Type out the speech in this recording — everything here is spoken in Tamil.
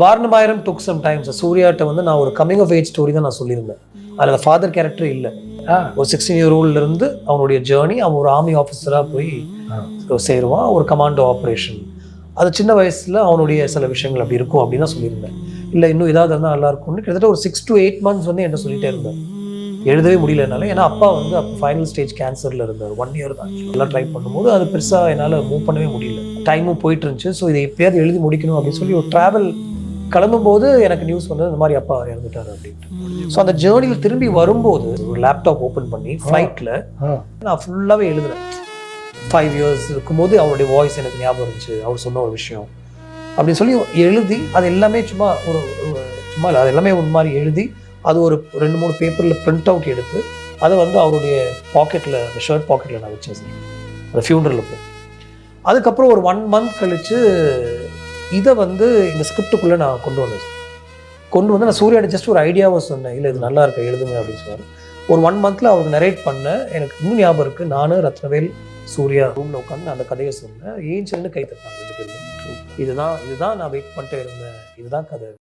Vaaranam Aayiram took some times. சூர்யாட்ட வந்து நான் ஒரு கமிங் ஆஃப் ஏஜ் ஸ்டோரி தான் நான் சொல்லியிருந்தேன். அதில் ஃபாதர் கேரக்டர் இல்லை. ஒரு 16 year old அவனுடைய ஜேர்னி, அவன் ஒரு ஆர்மி ஆஃபீஸராக போய் சேருவான், ஒரு கமாண்டோ ஆப்ரேஷன். அது சின்ன வயசில் அவனுடைய சில விஷயங்கள் அப்படி இருக்கும் அப்படின்னு தான் சொல்லியிருந்தேன். இல்லை இன்னும் ஏதாவது இருந்தால் நல்லா இருக்கும்னு கிட்டத்தட்ட ஒரு 6 to 8 months வந்து என்ன சொல்லிட்டே இருந்தேன். எழுதவே முடியலனால, ஏன்னா அப்பா வந்து அப்போ ஃபைனல் ஸ்டேஜ் கேன்சரில் இருந்தார். 1 year தான் எல்லாம் ட்ரை பண்ணும்போது அது பெருசாக என்னால் மூவ் பண்ணவே முடியல. டைமும் போயிட்டு இருந்துச்சு. ஸோ இதை எப்பயாவது எழுதி முடிக்கணும் அப்படின்னு சொல்லி ஒரு ட்ராவல் கிளம்பும்போது எனக்கு நியூஸ் வந்தது, இந்த மாதிரி அப்பா இறந்துட்டார் அப்படின்ட்டு. ஸோ அந்த ஜேர்னியில் திரும்பி வரும்போது ஒரு லேப்டாப் ஓப்பன் பண்ணி ஃப்ளைட்டில் நான் ஃபுல்லாகவே எழுதுறேன். 5 years இருக்கும்போது அவருடைய வாய்ஸ் எனக்கு ஞாபகம் இருந்துச்சு, அவர் சொன்ன ஒரு விஷயம் அப்படின்னு சொல்லி எழுதி, அது எல்லாமே சும்மா சும்மா இல்லை, அது எல்லாமே ஒரு மாதிரி எழுதி, அது ஒரு 2-3 பேப்பரில் பிரிண்ட் அவுட் எடுத்து அதை வந்து அவருடைய பாக்கெட்டில், அந்த ஷர்ட் பாக்கெட்டில் நான் வச்சேன் சார், அந்த ஃபியூனரலில் போய். அதுக்கப்புறம் ஒரு 1 month கழித்து இதை வந்து இந்த ஸ்கிரிப்டுக்குள்ளே நான் கொண்டு வந்தேன் சார். கொண்டு வந்து நான் சூர்யாட்ட ஜஸ்ட் ஒரு ஐடியாவை சொன்னேன், இல்லை இது நல்லா இருக்கு எழுதுங்க அப்படின்னு சொன்னார். ஒரு 1 month அவருக்கு நரேட் பண்ணேன். எனக்கு இன்னும் ஞாபகம் இருக்குது, நான் ரத்னவேல் சூர்யா ரூமில் உட்காந்து அந்த கதையை சொன்னேன். ஏஞ்சில்னு கை தட்டினாங்க 2 பேருமே. இதுதான் நான் வெயிட் பண்ணிட்டே இருந்தேன், இதுதான் கதை.